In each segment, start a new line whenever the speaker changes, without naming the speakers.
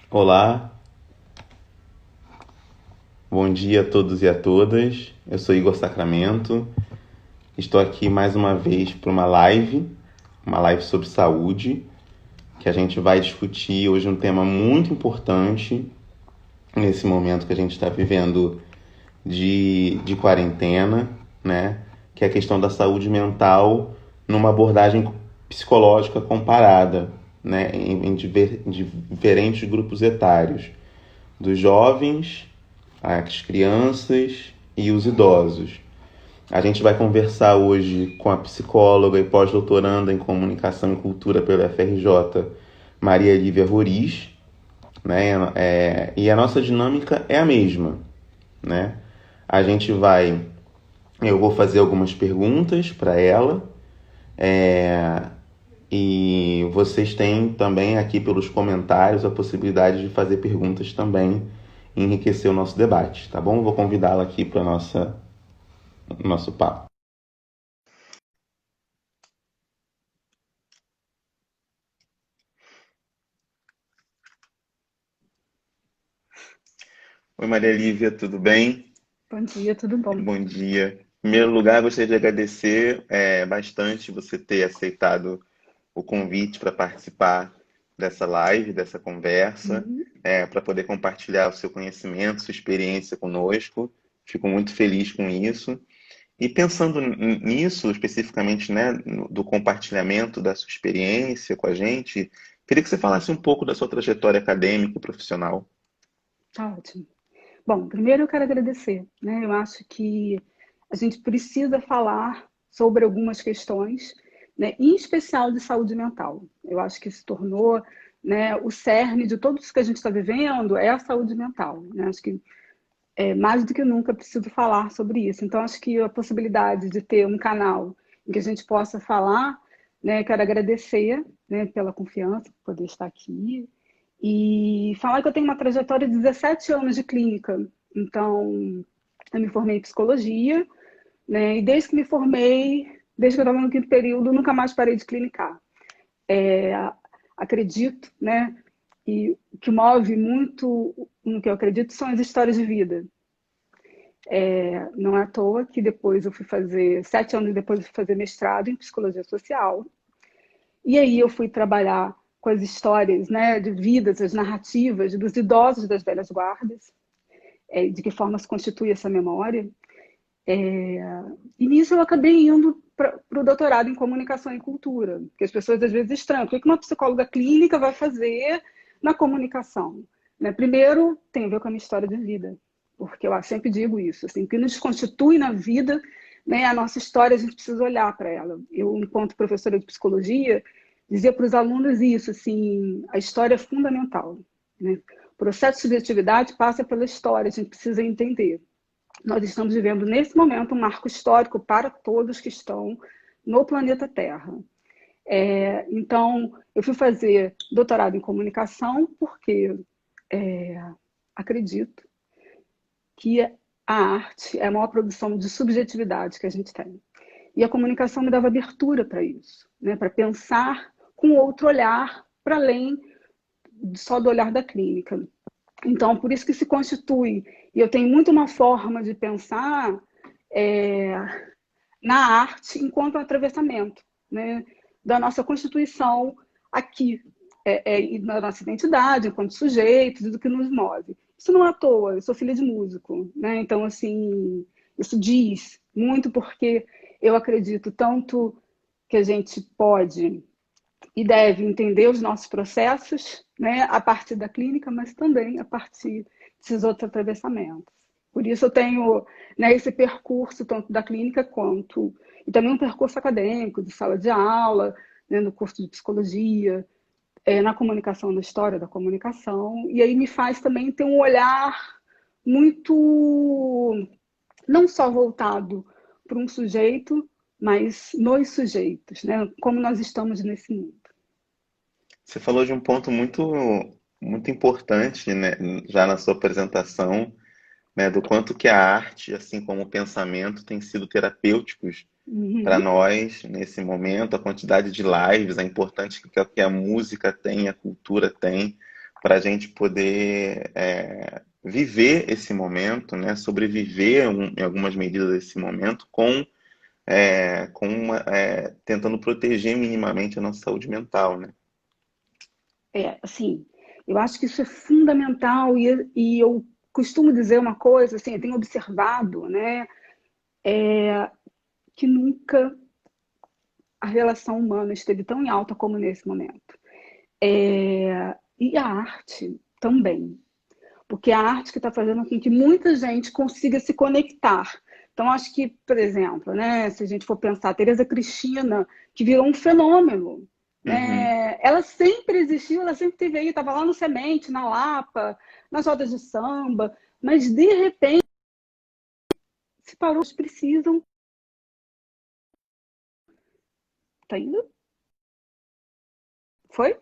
Olá, bom dia a todos e a todas. Eu sou Igor Sacramento. Estou aqui mais uma vez para uma live sobre saúde, que a gente vai discutir hoje um tema muito importante nesse momento que a gente está vivendo de quarentena, né? Que é a questão da saúde mental numa abordagem psicológica comparada, né? Em diferentes grupos etários, dos jovens, as crianças e os idosos. A gente vai conversar hoje com a psicóloga e pós-doutoranda em Comunicação e Cultura pelo FRJ, Maria Lívia Roriz, né? E a nossa dinâmica é a mesma, né? A gente vai, eu vou fazer algumas perguntas para ela, e vocês têm também aqui pelos comentários a possibilidade de fazer perguntas também e enriquecer o nosso debate, tá bom? Vou convidá-la aqui para nosso papo. Oi, Maria Lívia, tudo bem?
Bom dia, tudo bom?
Bom dia. Em primeiro lugar, gostaria de agradecer bastante você ter aceitado o convite para participar dessa live, dessa conversa,
Uhum.
para poder compartilhar o seu conhecimento, sua experiência conosco. Fico muito feliz com isso. E pensando nisso, especificamente, né, do compartilhamento da sua experiência com a gente, queria que você falasse um pouco da sua trajetória acadêmica e profissional.
Tá ótimo. Bom, primeiro eu quero agradecer, né? Eu acho que a gente precisa falar sobre algumas questões, né? Em especial de saúde mental. Eu acho que se tornou, né, o cerne de tudo isso que a gente está vivendo é a saúde mental, né? Acho que mais do que nunca preciso falar sobre isso. Então, acho que a possibilidade de ter um canal em que a gente possa falar, né? Quero agradecer, né, pela confiança, por poder estar aqui. E falar que eu tenho uma trajetória de 17 anos de clínica. Então, eu me formei em psicologia, né? E desde que me formei, desde que eu estava no quinto período, nunca mais parei de clinicar. É, acredito, né? E o que move muito no que eu acredito são as histórias de vida. Não é à toa que depois eu fui fazer, 7 anos depois eu fui fazer mestrado em psicologia social. E aí eu fui trabalhar com as histórias, né, de vidas, as narrativas dos idosos das velhas guardas, de que forma se constitui essa memória. E nisso eu acabei indo para o doutorado em comunicação e cultura, que as pessoas às vezes estranham. O que uma psicóloga clínica vai fazer na comunicação? Né? Primeiro, tem a ver com a minha história de vida, porque eu sempre digo isso, assim, o que nos constitui na vida, né, a nossa história, a gente precisa olhar para ela. Eu, enquanto professora de psicologia, dizia para os alunos isso, assim, a história é fundamental. Né? O processo de subjetividade passa pela história, a gente precisa entender. Nós estamos vivendo, nesse momento, um marco histórico para todos que estão no planeta Terra. Então, eu fui fazer doutorado em comunicação porque acredito que a arte é a maior produção de subjetividade que a gente tem. E a comunicação me dava abertura para isso, né? Para pensar com outro olhar, para além só do olhar da clínica. Então, por isso que se constitui, e eu tenho muito uma forma de pensar é, na arte enquanto atravessamento, né, da nossa constituição aqui, e da nossa identidade enquanto sujeitos, do que nos move. Isso não é à toa, eu sou filha de músico, né? Então, assim, isso diz muito porque eu acredito tanto que a gente pode e deve entender os nossos processos, né, a partir da clínica, mas também a partir desses outros atravessamentos. Por isso eu tenho, né, esse percurso tanto da clínica quanto e também um percurso acadêmico de sala de aula, né, no curso de psicologia, na comunicação, na história da comunicação, e aí me faz também ter um olhar muito não só voltado para um sujeito, mas nos sujeitos, né? Como nós estamos nesse mundo.
Você falou de um ponto muito importante, né, já na sua apresentação, né, do quanto que a arte, assim como o pensamento, tem sido terapêuticos para
Uhum.
nós nesse momento, a quantidade de lives, a importância que a música tem, a cultura tem, para a gente poder viver esse momento, né? Sobreviver em algumas medidas desse momento tentando proteger minimamente a nossa saúde mental, né?
Assim, eu acho que isso é fundamental e eu costumo dizer uma coisa, assim, eu tenho observado, né, que nunca a relação humana esteve tão em alta como nesse momento. E a arte também, porque a arte que está fazendo com que muita gente consiga se conectar. Então, acho que, por exemplo, né, se a gente for pensar, a Tereza Cristina, que virou um fenômeno,
Uhum.
né? Ela sempre existiu, ela sempre teve aí, estava lá no Semente, na Lapa, nas rodas de samba, mas de repente se parou, eles precisam. Tá indo? Foi?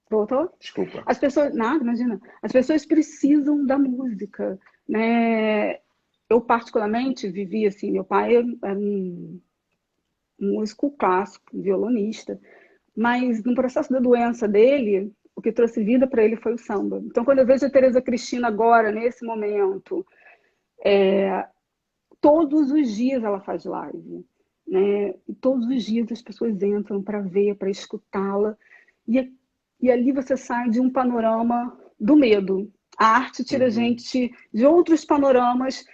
Voltou?
Desculpa.
As pessoas, nada, imagina, as pessoas precisam da música, né? Eu particularmente vivi assim, meu pai era um músico clássico, um violonista, mas no processo da doença dele, o que trouxe vida para ele foi o samba. Então, quando eu vejo a Tereza Cristina agora, nesse momento, todos os dias ela faz live, né? E todos os dias as pessoas entram para ver, para escutá-la, e ali você sai de um panorama do medo. A arte tira a
Uhum.
gente de outros panoramas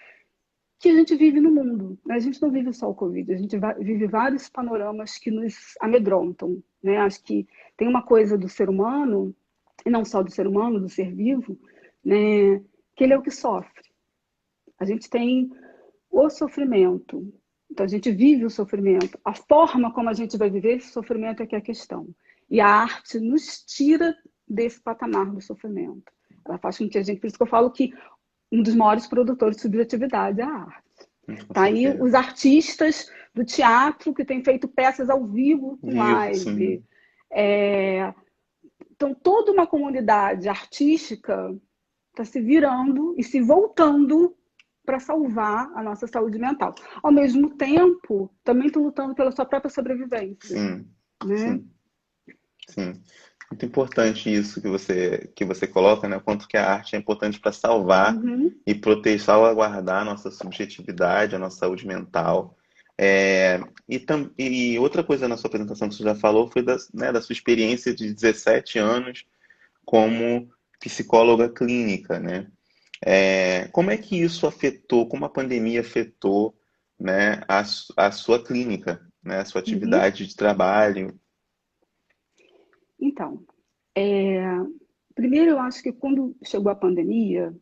que a gente vive no mundo. A gente não vive só o Covid, a gente vive vários panoramas que nos amedrontam, né? Acho que tem uma coisa do ser humano, e não só do ser humano, do ser vivo, né? Que ele é o que sofre. A gente tem o sofrimento. Então, a gente vive o sofrimento. A forma como a gente vai viver esse sofrimento é que é a questão. E a arte nos tira desse patamar do sofrimento. Ela faz com que a gente... Por isso que eu falo que um dos maiores produtores de subjetividade é a arte.
Com
Tá aí
certeza.
os artistas do teatro que têm feito peças ao vivo com
Vivo,
live.
sim.
Então, toda uma comunidade artística está se virando e se voltando para salvar a nossa saúde mental. Ao mesmo tempo, também estou lutando pela sua própria sobrevivência,
Sim,
né?
sim, sim. Muito importante isso que você coloca, né? O quanto que a arte é importante para salvar
Uhum.
e proteger, salvaguardar a nossa subjetividade, a nossa saúde mental. E outra coisa na sua apresentação que você já falou foi da sua experiência de 17 anos como psicóloga clínica, né? Como é que isso afetou, como a pandemia afetou, né, a sua clínica, né, a sua
Uhum.
atividade de trabalho?
Então, primeiro eu acho que quando chegou a pandemia,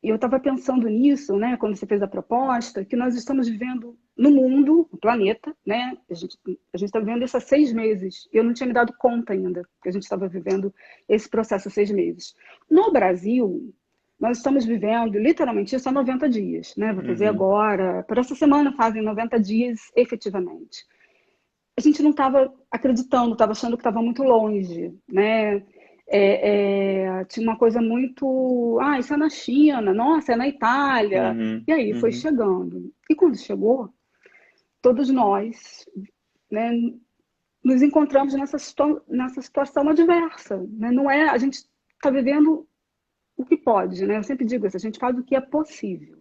e eu estava pensando nisso, né, quando você fez a proposta, que nós estamos vivendo no mundo, no planeta, né? A gente está vivendo isso há 6 meses. Eu não tinha me dado conta ainda que a gente estava vivendo esse processo há 6 meses. No Brasil, nós estamos vivendo literalmente isso há 90 dias, né? Vou fazer
Uhum,
agora, por essa semana fazem 90 dias efetivamente. A gente não estava acreditando, estava achando que estava muito longe, né? Tinha uma coisa muito, isso é na China, nossa, é na Itália.
uhum,
E aí foi
uhum,
chegando. E quando chegou, todos nós, né, nos encontramos nessa situação adversa, né? Não é, a gente está vivendo o que pode, né? Eu sempre digo isso, a gente faz o que é possível.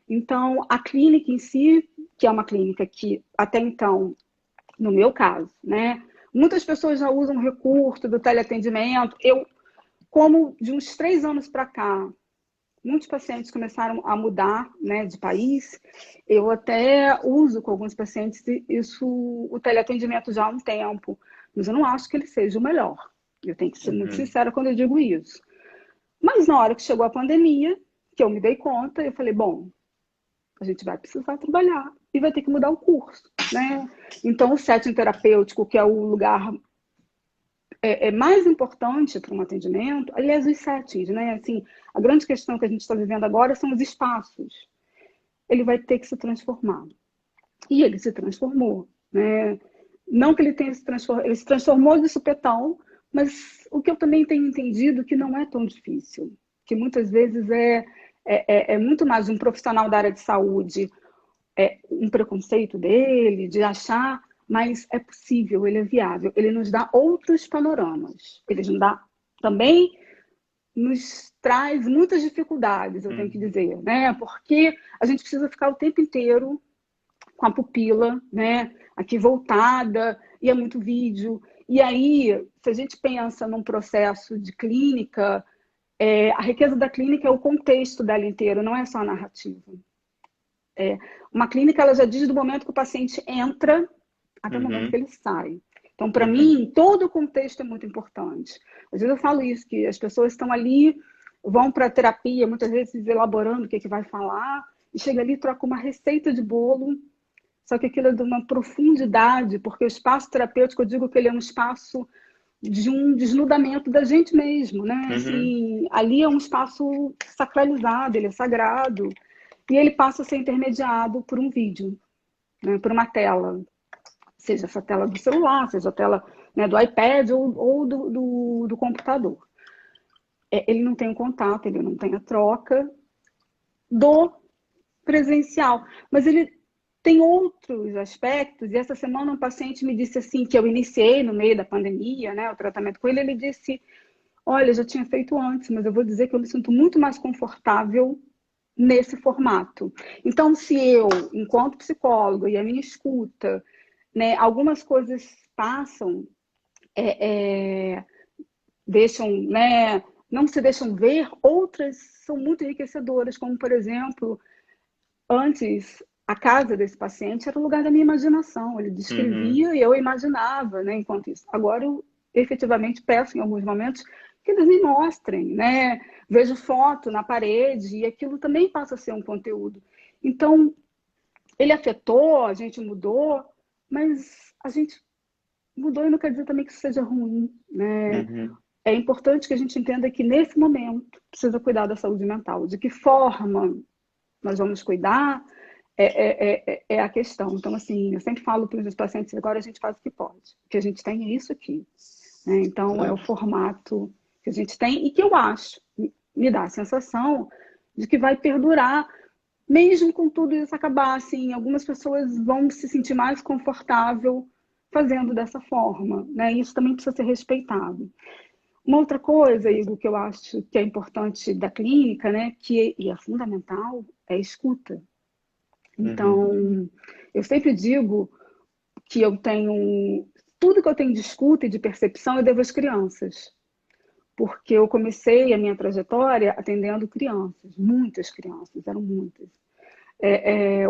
Então, a clínica em si, que é uma clínica que até então, no meu caso, né? Muitas pessoas já usam o recurso do teleatendimento. Eu, como de uns 3 anos para cá, muitos pacientes começaram a mudar, né, de país. Eu até uso com alguns pacientes isso, o teleatendimento já há um tempo, mas eu não acho que ele seja o melhor. Eu tenho que ser muito
uhum,
sincera quando eu digo isso. Mas na hora que chegou a pandemia, que eu me dei conta, eu falei, bom, a gente vai precisar trabalhar e vai ter que mudar o curso, né? Então, o setting terapêutico, que é o lugar mais importante para um atendimento, aliás, os settings, né? Assim, a grande questão que a gente está vivendo agora são os espaços. Ele vai ter que se transformar. E ele se transformou, né? Não que ele tenha se transformado, ele se transformou de supetão, mas o que eu também tenho entendido que não é tão difícil, que muitas vezes é muito mais um profissional da área de saúde, um preconceito dele, de achar, mas é possível, ele é viável, ele nos dá outros panoramas, ele nos dá também nos traz muitas dificuldades, eu tenho que dizer, né? Porque a gente precisa ficar o tempo inteiro com a pupila, né, aqui voltada, e é muito vídeo. E aí, se a gente pensa num processo de clínica, a riqueza da clínica é o contexto dela inteira, não é só a narrativa. Uma clínica, ela já diz do momento que o paciente entra até o momento que ele sai. Então, para mim, todo o contexto é muito importante. Às vezes eu falo isso, que as pessoas estão ali, vão para a terapia, muitas vezes elaborando o que, que vai falar, e chega ali e troca uma receita de bolo, só que aquilo é de uma profundidade, porque o espaço terapêutico, eu digo que ele é um espaço de um desnudamento da gente mesmo, né? Assim, ali é um espaço sacralizado, ele é sagrado, e ele passa a ser intermediado por um vídeo, né? Por uma tela, seja essa tela do celular, seja a tela, né, do iPad ou do computador. Ele não tem o contato, ele não tem a troca do presencial, mas ele tem outros aspectos, e essa semana um paciente me disse assim, que eu iniciei no meio da pandemia, né, o tratamento com ele, ele disse, olha, eu já tinha feito antes, mas eu vou dizer que eu me sinto muito mais confortável nesse formato. Então, se eu, enquanto psicóloga, e a minha escuta, né, algumas coisas passam, deixam, né, não se deixam ver, outras são muito enriquecedoras, como, por exemplo, antes, a casa desse paciente era o lugar da minha imaginação. Ele descrevia e eu imaginava, né, enquanto isso. Agora, eu efetivamente peço, em alguns momentos, que eles me mostrem, né? Vejo foto na parede e aquilo também passa a ser um conteúdo. Então, ele afetou, a gente mudou, mas a gente mudou e não quer dizer também que isso seja ruim, né? É importante que a gente entenda que, nesse momento, precisa cuidar da saúde mental. De que forma nós vamos cuidar é a questão. Então, assim, eu sempre falo para os meus pacientes, agora a gente faz o que pode. O que a gente tem é isso aqui. Né? Então, é o formato que a gente tem e que eu acho, me dá a sensação de que vai perdurar, mesmo com tudo isso acabar. Assim, algumas pessoas vão se sentir mais confortável fazendo dessa forma. Né? Isso também precisa ser respeitado. Uma outra coisa, Igor, que eu acho que é importante da clínica, né, e é fundamental, é a escuta. Então, eu sempre digo que eu tenho... Tudo que eu tenho de escuta e de percepção eu devo às crianças. Porque eu comecei a minha trajetória atendendo crianças, muitas crianças, eram muitas.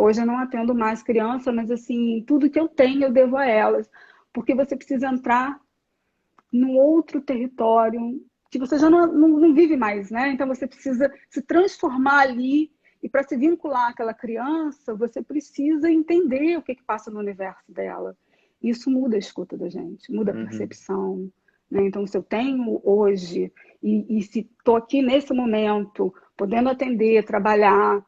Hoje eu não atendo mais criança, mas assim, tudo que eu tenho eu devo a elas. Porque você precisa entrar num outro território que você já não vive mais, né? Então você precisa se transformar ali, e para se vincular àquela criança, você precisa entender o que passa no universo dela. Isso muda a escuta da gente, muda a percepção. Né? Então, se eu tenho hoje, e se estou aqui nesse momento, podendo atender, trabalhar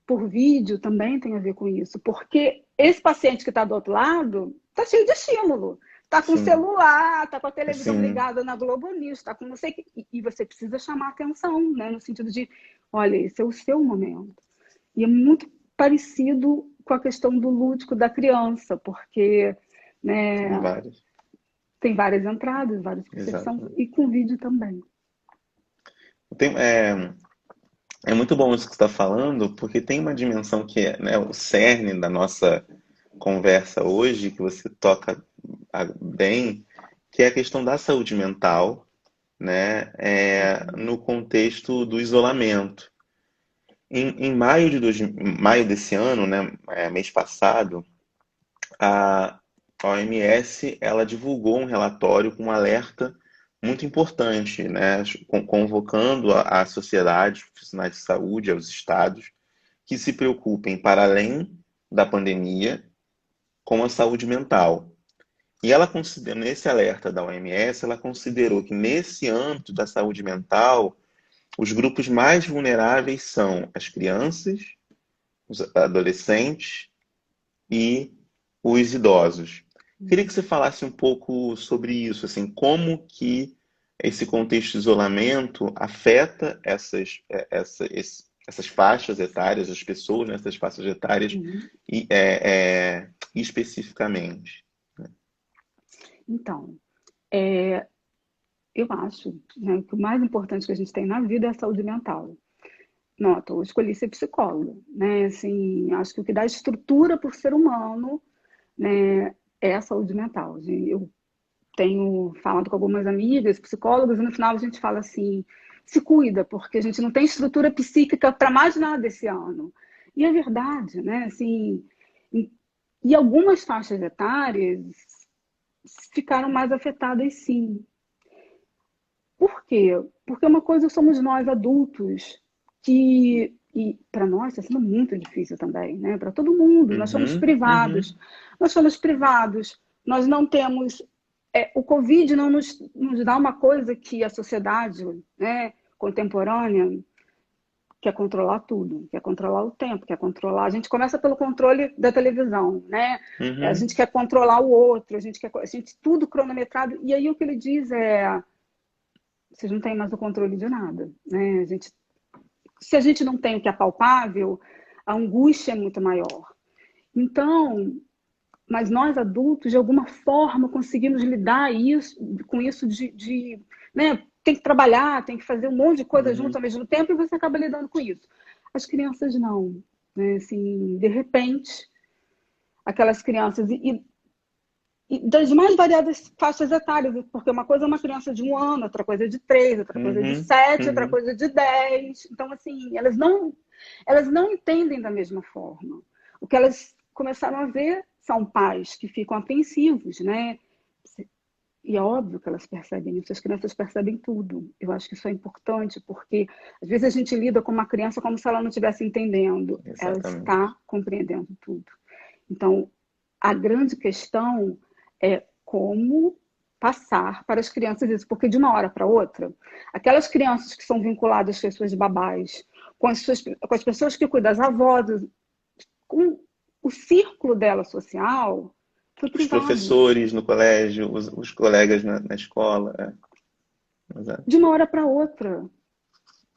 por vídeo, também tem a ver com isso. Porque esse paciente que está do outro lado está cheio de estímulo. Está com o celular, está com a televisão ligada na Globo News, está com não sei o que. E você precisa chamar atenção, né? No sentido de, olha, esse é o seu momento. E é muito parecido com a questão do lúdico da criança, porque, né, tem várias entradas, várias percepções, e com vídeo também.
É muito bom isso que você está falando, porque tem uma dimensão que é, né, o cerne da nossa conversa hoje, que você toca bem, que é a questão da saúde mental, né, no contexto do isolamento. Em maio desse ano, né, mês passado, a OMS ela divulgou um relatório com um alerta muito importante, né, convocando a sociedade, os profissionais de saúde, aos estados, que se preocupem, para além da pandemia, com a saúde mental. E ela considerou, nesse alerta da OMS, ela considerou que nesse âmbito da saúde mental, os grupos mais vulneráveis são as crianças, os adolescentes e os idosos. Queria que você falasse um pouco sobre isso, assim, como que esse contexto de isolamento afeta essas faixas etárias, as pessoas nessas faixas etárias, especificamente.
Então, eu acho, né, que o mais importante que a gente tem na vida é a saúde mental. Nota, eu escolhi ser psicóloga, né? Assim, acho que o que dá estrutura para o ser humano, né, é a saúde mental. Eu tenho falado com algumas amigas, psicólogas, e no final a gente fala assim, se cuida, porque a gente não tem estrutura psíquica para mais nada esse ano. E é verdade, né? Assim, e algumas faixas etárias ficaram mais afetadas, sim. Por quê? Porque uma coisa somos nós adultos, que, e para nós está sendo muito difícil também, né? Para todo mundo, nós somos
Uhum,
privados.
uhum,
Nós somos privados, nós não temos. O Covid não nos dá uma coisa que a sociedade, né, contemporânea quer controlar tudo, quer controlar o tempo, quer controlar. A gente começa pelo controle da televisão, né? A
uhum.
gente quer controlar o outro, a gente tudo cronometrado. E aí o que ele diz é: vocês não têm mais o controle de nada, né? Se a gente não tem o que é palpável, a angústia é muito maior. Então, mas nós adultos, de alguma forma, conseguimos lidar com isso né? Tem que trabalhar, tem que fazer um monte de coisa junto
Uhum.
ao mesmo tempo e você acaba lidando com isso. As crianças não, né? Assim, de repente, aquelas crianças e das mais variadas faixas etárias, porque uma coisa é uma criança de 1 ano, outra coisa é de 3, outra coisa é de
Uhum,
7, outra
uhum,
coisa é de 10. Então, assim, elas não entendem da mesma forma. O que elas começaram a ver são pais que ficam apreensivos, né? E é óbvio que elas percebem isso, as crianças percebem tudo. Eu acho que isso é importante, porque às vezes a gente lida com uma criança como se ela não estivesse entendendo. Ela
exatamente.
está compreendendo tudo. Então, a grande questão é como passar para as crianças isso, porque de uma hora para outra, aquelas crianças que são vinculadas com as suas babás, com as pessoas que cuidam, as avós, com o círculo dela social, foi
Os
privado.
professores no colégio, os colegas na escola. Exato.
De uma hora para outra.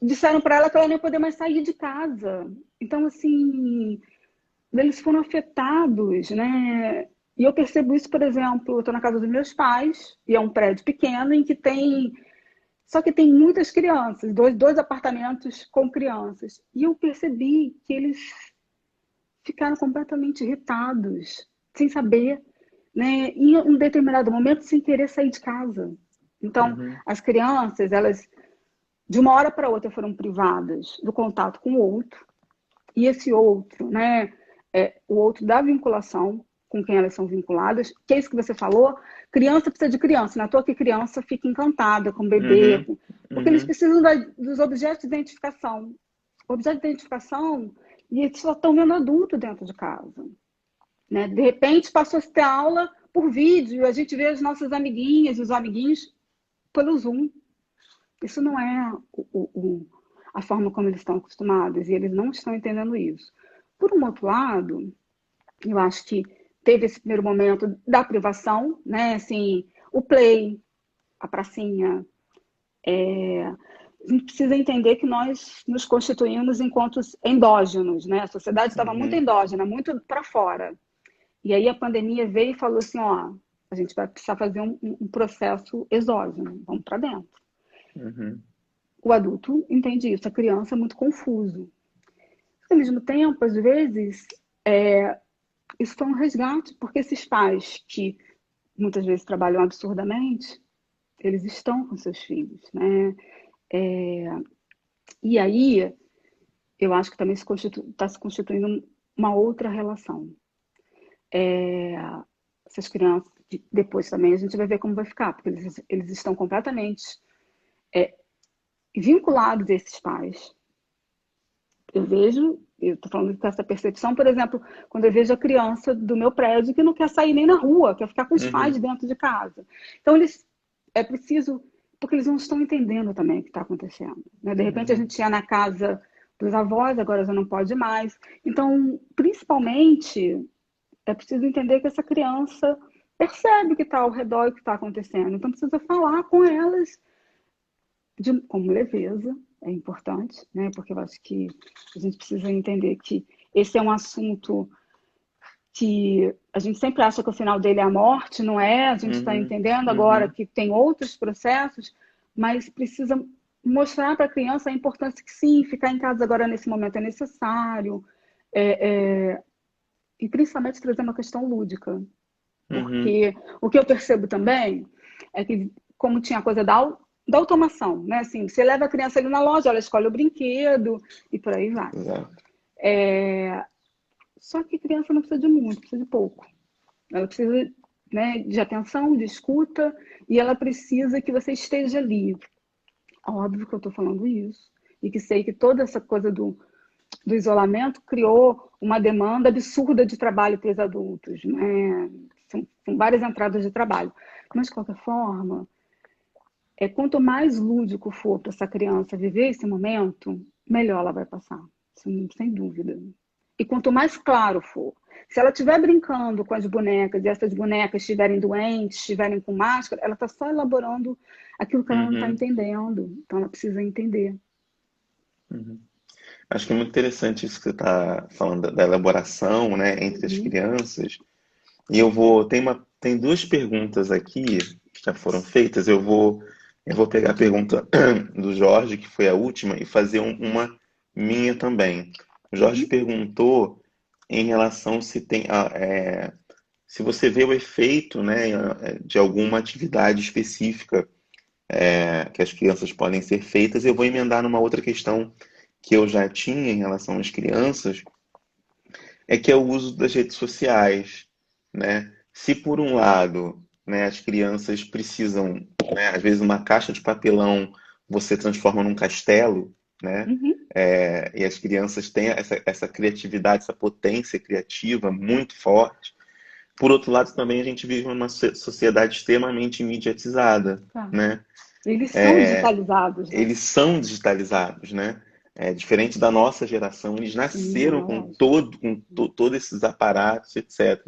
Disseram para ela que ela não ia poder mais sair de casa. Então, assim, eles foram afetados, né? E eu percebo isso, por exemplo, eu estou na casa dos meus pais, e é um prédio pequeno em que tem. Só que tem muitas crianças, dois apartamentos com crianças. E eu percebi que eles ficaram completamente irritados, sem saber, né? Em um determinado momento, sem querer sair de casa. Então,
Uhum,
as crianças, elas, de uma hora para outra, foram privadas do contato com o outro, e esse outro, né, o outro da vinculação com quem elas são vinculadas, que é isso que você falou, criança precisa de criança, não é à toa que criança fica encantada com o bebê,
uhum,
porque eles
uhum.
precisam dos objetos de identificação. Objeto de identificação, e eles só estão vendo adulto dentro de casa. Né? De repente, passou a ter aula por vídeo, a gente vê as nossas amiguinhas e os amiguinhos pelo Zoom. Isso não é a forma como eles estão acostumados, e eles não estão entendendo isso. Por um outro lado, eu acho que teve esse primeiro momento da privação, né? Assim, o play, a pracinha. A gente precisa entender que nós nos constituímos enquanto endógenos, né? A sociedade estava muito
Uhum,
endógena, muito para fora. E aí a pandemia veio e falou assim, ó, a gente vai precisar fazer um processo exógeno, vamos para dentro.
uhum,
O adulto entende isso, a criança é muito confuso. Ao mesmo tempo, às vezes, isso foi um resgate, porque esses pais que muitas vezes trabalham absurdamente, eles estão com seus filhos, né? É, e aí, eu acho que também está se constituindo uma outra relação. Essas crianças, depois também a gente vai ver como vai ficar, porque eles estão completamente vinculados a esses pais. Eu estou falando com essa percepção, por exemplo, quando eu vejo a criança do meu prédio que não quer sair nem na rua, quer ficar com os pais
uhum,
dentro de casa. Então, é preciso, porque eles não estão entendendo também o que está acontecendo. Né? De repente, a
uhum,
gente ia na casa dos avós, agora já não pode mais. Então, principalmente, é preciso entender que essa criança percebe o que está ao redor e o que está acontecendo. Então, precisa falar com elas com leveza, é importante, né? Porque eu acho que a gente precisa entender que esse é um assunto que a gente sempre acha que o final dele é a morte, não é? A gente está
uhum,
entendendo agora
uhum,
que tem outros processos, mas precisa mostrar para a criança a importância que sim, ficar em casa agora nesse momento é necessário, e principalmente trazer uma questão lúdica.
Uhum.
Porque o que eu percebo também é que, como tinha a coisa da automação, né? Assim, você leva a criança ali na loja, ela escolhe o brinquedo e por aí vai.
Exato.
Só que criança não precisa de muito, precisa de pouco. Ela precisa, né, de atenção, de escuta, e ela precisa que você esteja ali. Óbvio que eu estou falando isso. E que sei que toda essa coisa do isolamento criou uma demanda absurda de trabalho para os adultos, né? São várias entradas de trabalho. Mas, de qualquer forma, quanto mais lúdico for para essa criança viver esse momento, melhor ela vai passar, sem dúvida. E quanto mais claro for, se ela estiver brincando com as bonecas e essas bonecas estiverem doentes, estiverem com máscara, ela está só elaborando aquilo que ela não está
Uhum.
entendendo. Então, ela precisa entender.
Uhum. Acho que é muito interessante isso que você está falando da elaboração, né, entre as
Uhum.
crianças. E tem duas perguntas aqui que já foram feitas. Eu vou pegar a pergunta do Jorge, que foi a última, e fazer uma minha também. O Jorge
Uhum.
perguntou em relação se você vê o efeito, né, de alguma atividade específica que as crianças podem ser feitas. Eu vou emendar numa outra questão que eu já tinha em relação às crianças, que é o uso das redes sociais, né? Se por um lado, né, as crianças precisam, né, às vezes uma caixa de papelão você transforma num castelo, né?
Uhum.
E as crianças têm essa criatividade, essa potência criativa muito forte. Por outro lado, também a gente vive numa sociedade extremamente mediatizada,
Tá.
né?
Eles são digitalizados, né?
Eles são digitalizados, né? Diferente da nossa geração, eles
Sim,
nasceram com
analógico.
todos esses aparatos, etc.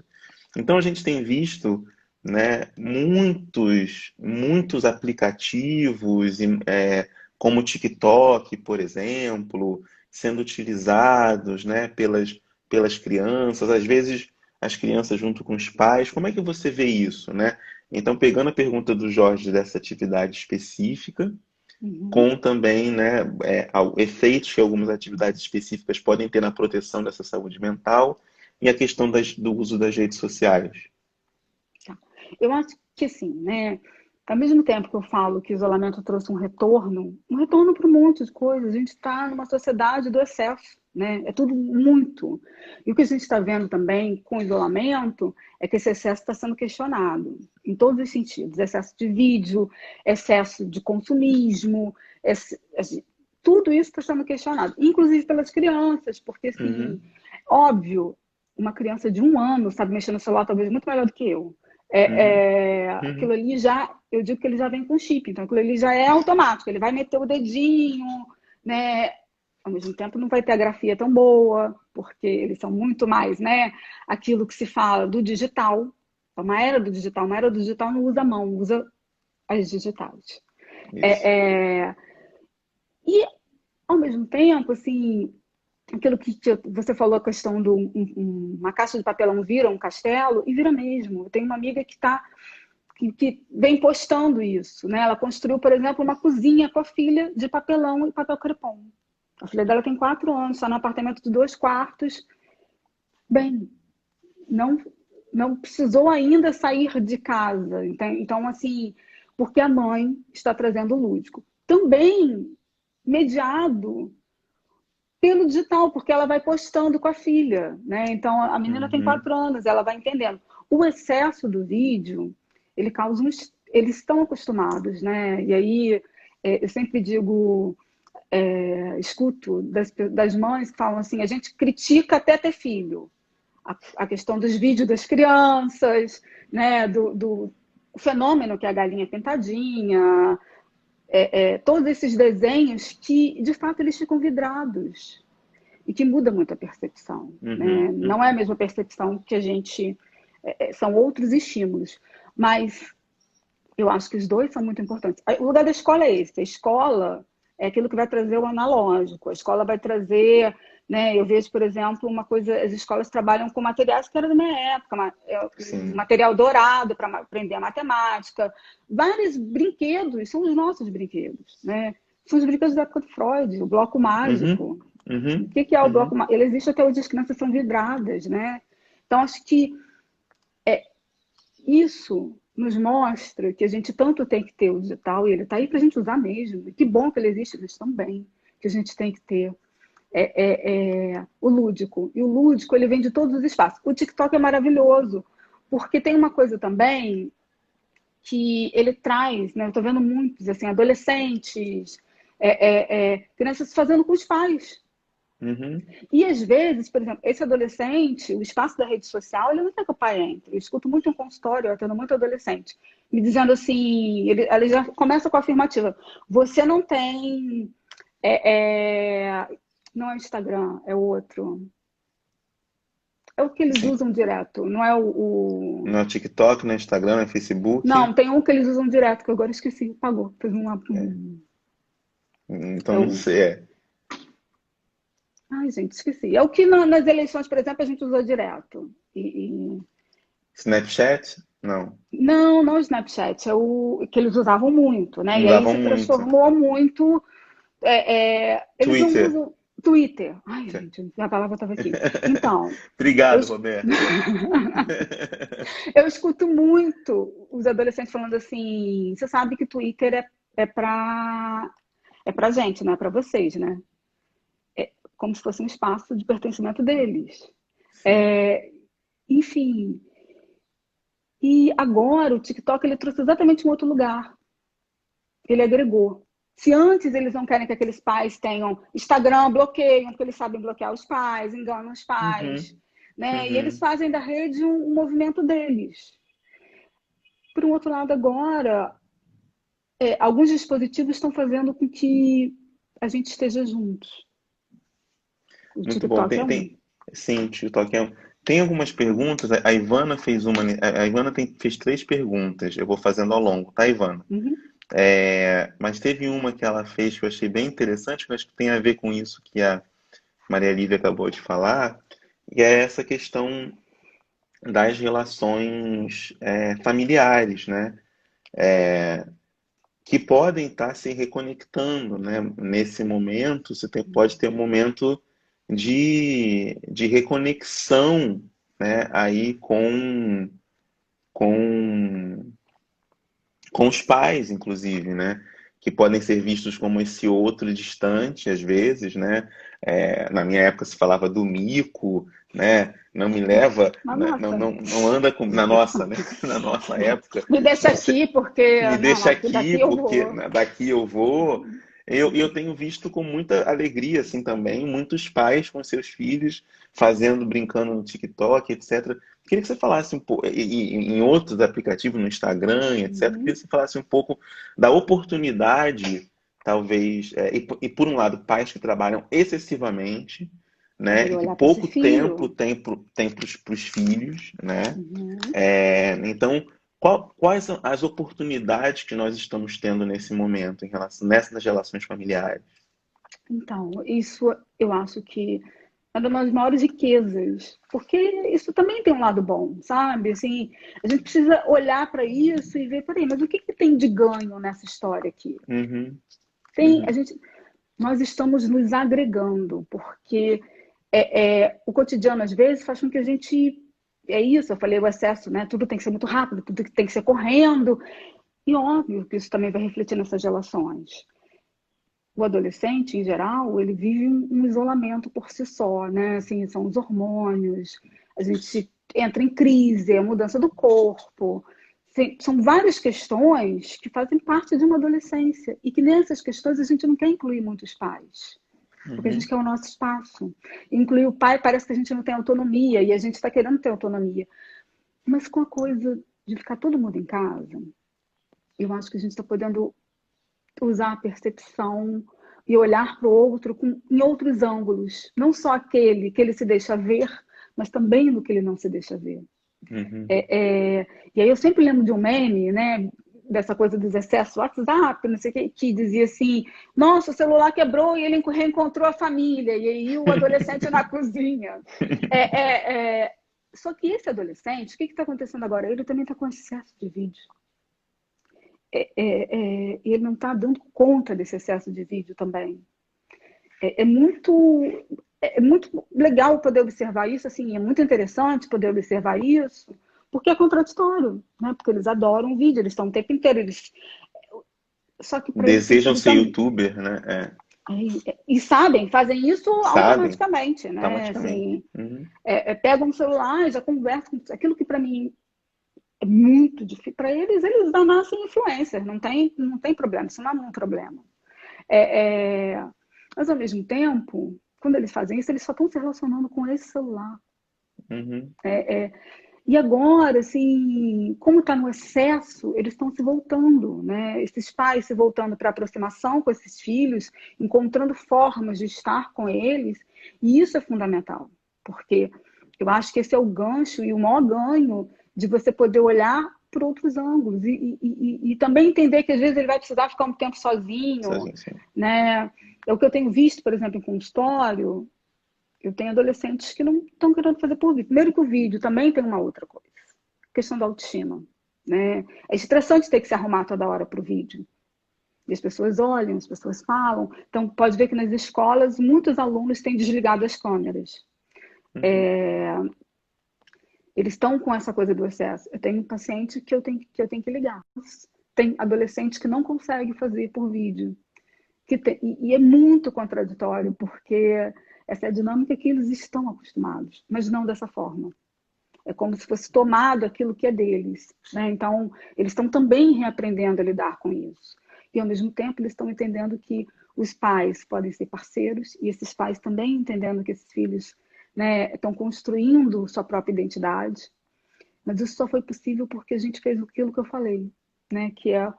Então a gente tem visto, né, muitos aplicativos, como o TikTok, por exemplo, sendo utilizados, né, pelas crianças, às vezes as crianças junto com os pais. Como é que você vê isso, né? Então, pegando a pergunta do Jorge dessa atividade específica,
Uhum.
com também, né, efeitos que algumas atividades específicas podem ter na proteção dessa saúde mental e a questão do uso das redes sociais.
Tá. Eu acho que assim, né? Ao mesmo tempo que eu falo que o isolamento trouxe um retorno para um monte de coisas. A gente está numa sociedade do excesso, né? É tudo muito. E o que a gente está vendo também com o isolamento é que esse excesso está sendo questionado em todos os sentidos. Excesso de vídeo, excesso de consumismo, tudo isso está sendo questionado, inclusive pelas crianças, porque assim,
Uhum,
óbvio, uma criança de 1 ano sabe mexer no celular talvez muito melhor do que eu.
uhum,
Aquilo
uhum,
ali já, eu digo que ele já vem com chip, então aquilo ali já é automático, ele vai meter o dedinho, né? Ao mesmo tempo não vai ter a grafia tão boa, porque eles são muito mais, né? Aquilo que se fala do digital, uma era do digital, uma era do digital não usa a mão, usa as digitais.
isso.
É, é, e ao mesmo tempo, assim, aquilo que você falou, a questão de uma caixa de papelão vira um castelo, e vira mesmo. Eu tenho uma amiga que vem postando isso, né? Ela construiu, por exemplo, uma cozinha com a filha de papelão e papel crepom. A filha dela tem 4 anos, está num apartamento de 2 quartos. Bem, não, não precisou ainda sair de casa. Então, assim, porque a mãe está trazendo o lúdico. Também mediado pelo digital, porque ela vai postando com a filha, né? Então a menina tem
Uhum,
4 anos, ela vai entendendo. O excesso do vídeo, ele causa eles estão acostumados, né? E aí eu sempre digo, escuto das mães que falam assim, a gente critica até ter filho. A questão dos vídeos das crianças, né? Do fenômeno que é a galinha pintadinha, todos esses desenhos que, de fato, eles ficam vidrados e que muda muito a percepção, né?
uhum,
Não é a
uhum,
mesma percepção que a gente... são outros estímulos, mas eu acho que os dois são muito importantes. O lugar da escola é esse. A escola é aquilo que vai trazer o analógico. A escola vai trazer, né? Eu vejo, por exemplo, uma coisa, as escolas trabalham com materiais que era da minha época,
Sim.
material dourado para aprender a matemática, vários brinquedos, são os nossos brinquedos, né? São os brinquedos da época do Freud, o bloco
Uhum,
mágico. O
uhum,
que é o bloco
uhum.
mágico? Ele existe até hoje, as crianças são vidradas, né? Então, acho que isso nos mostra que a gente tanto tem que ter o digital, e ele está aí para a gente usar mesmo. E que bom que ele existe, mas também que a gente tem que ter o lúdico. E o lúdico, ele vem de todos os espaços. O TikTok é maravilhoso, porque tem uma coisa também que ele traz, né? Eu estou vendo muitos, assim, adolescentes, crianças fazendo com os pais.
Uhum.
E às vezes, por exemplo, esse adolescente, o espaço da rede social, ele não quer que o pai entre. Eu escuto muito em consultório, eu atendo muito adolescente, me dizendo assim, ele já começa com a afirmativa: você não tem. Não é o Instagram, é o outro. É o que eles
Sim.
usam direto, não é o.
No TikTok, no Instagram, no Facebook.
Não, tem um que eles usam direto, que eu agora esqueci, pagou. Fez
É.
é
Então não
o.
sei. É.
Ai, gente, esqueci. É o que nas eleições, por exemplo, a gente usou direto.
Snapchat? Não.
Não, não o Snapchat, é o que eles usavam muito, né? E aí
Usavam
se
muito.
transformou muito. Eles não
Twitter.
usam Twitter. Ai, gente, a palavra estava aqui. Então, eu,
Obrigado, Roberta.
eu escuto muito os adolescentes falando assim: você sabe que Twitter é pra gente, não é para vocês, né? Como se fosse um espaço de pertencimento deles.
Sim.
Enfim. E agora o TikTok ele trouxe exatamente um outro lugar. Ele agregou. Se antes eles não querem que aqueles pais tenham Instagram, bloqueiam, porque eles sabem bloquear os pais, enganam os pais,
Uhum,
né? E eles
uhum.
fazem da rede um movimento deles. Por um outro lado, agora, alguns dispositivos estão fazendo com que a gente esteja juntos. O
Muito bom.
TikTok é um.
Sim, TikTok é um. Tem algumas perguntas. A Ivana fez uma. A Ivana fez 3 perguntas. Eu vou fazendo ao longo, tá, Ivana?
Uhum.
Mas teve uma que ela fez que eu achei bem interessante, que eu acho que tem a ver com isso que a Maria Lívia acabou de falar, e é essa questão das relações familiares, né? Que podem estar se reconectando, né? Nesse momento, pode ter um momento de reconexão, né? Aí com, com os pais, inclusive, né? Que podem ser vistos como esse outro distante, às vezes, né? Na minha época se falava do mico, né? Não me leva,
Mas
né? Não,
nossa,
não, não anda com, na nossa, né? Na nossa época,
me deixa aqui porque
me
não,
deixa
não, porque daqui
aqui,
eu
porque
vou.
né, daqui eu vou. Eu tenho visto com muita alegria, assim, também, muitos pais com seus filhos fazendo, brincando no TikTok, etc. Queria que você falasse um pouco, e em outros aplicativos, no Instagram, etc. Queria
Uhum.
que você falasse um pouco da oportunidade, talvez, e por um lado, pais que trabalham excessivamente, né,
Aí
e que
olhar para esse
pouco tempo
filho.
tem para os filhos, né?
Uhum.
Então, quais são as oportunidades que nós estamos tendo nesse momento, nessas relações familiares?
Então, isso eu acho que é uma das maiores riquezas, porque isso também tem um lado bom, sabe? Assim, a gente precisa olhar para isso e ver, peraí, mas o que tem de ganho nessa história aqui?
Uhum,
Tem,
uhum,
nós estamos nos agregando, porque o cotidiano às vezes faz com que a gente, é isso, eu falei o excesso, né? Tudo tem que ser muito rápido, tudo tem que ser correndo, e óbvio que isso também vai refletir nessas relações. O adolescente, em geral, ele vive um isolamento por si só, né? Assim, são os hormônios, a gente entra em crise, a mudança do corpo. São várias questões que fazem parte de uma adolescência e que nessas questões a gente não quer incluir muitos pais, porque a gente
uhum,
quer o nosso espaço. Incluir o pai parece que a gente não tem autonomia e a gente está querendo ter autonomia. Mas com a coisa de ficar todo mundo em casa, eu acho que a gente está podendo usar a percepção e olhar para o outro em outros ângulos, não só aquele que ele se deixa ver, mas também no que ele não se deixa ver.
uhum.
E aí eu sempre lembro de um meme, né? dessa coisa dos excessos do WhatsApp, não sei o que dizia assim, nossa, o celular quebrou e ele reencontrou a família, e aí o adolescente na cozinha. Só que esse adolescente, o que está acontecendo agora? Ele também está com excesso de vídeo. Ele não está dando conta desse excesso de vídeo também. É muito legal poder observar isso, assim, é muito interessante poder observar isso, porque é contraditório, né? Porque eles adoram vídeo, eles estão o tempo inteiro, só que para
desejam ser youtuber, né?
E sabem, fazem isso
Sabem,
automaticamente, né?
automaticamente.
Assim, pegam um celular, já conversam, aquilo que para mim é muito difícil, para eles já nascem influencers, não tem problema, isso não é um problema. Mas, ao mesmo tempo, quando eles fazem isso, eles só estão se relacionando com esse celular.
Uhum.
E agora, assim, como está no excesso, eles estão se voltando, né? Esses pais se voltando para aproximação com esses filhos, encontrando formas de estar com eles, e isso é fundamental, porque eu acho que esse é o gancho e o maior ganho de você poder olhar por outros ângulos e também entender que às vezes ele vai precisar ficar um tempo sozinho,
Sim.
né? É o que eu tenho visto, por exemplo, em consultório. Eu tenho adolescentes que não estão querendo fazer por vídeo. Primeiro que o vídeo também tem uma outra coisa, questão da autoestima, né? É estressante ter que se arrumar toda hora para o vídeo. E as pessoas olham, as pessoas falam. Então, pode ver que nas escolas, muitos alunos têm desligado as câmeras.
Uhum.
Eles estão com essa coisa do excesso. Eu tenho um paciente que eu tenho que ligar. Tem adolescentes que não conseguem fazer por vídeo. E é muito contraditório, porque essa é a dinâmica que eles estão acostumados, mas não dessa forma. É como se fosse tomado aquilo que é deles, né? Então, eles estão também reaprendendo a lidar com isso. E, ao mesmo tempo, eles estão entendendo que os pais podem ser parceiros, e esses pais também entendendo que esses filhos, né, estão construindo sua própria identidade. Mas isso só foi possível porque a gente fez aquilo que eu falei, né, que é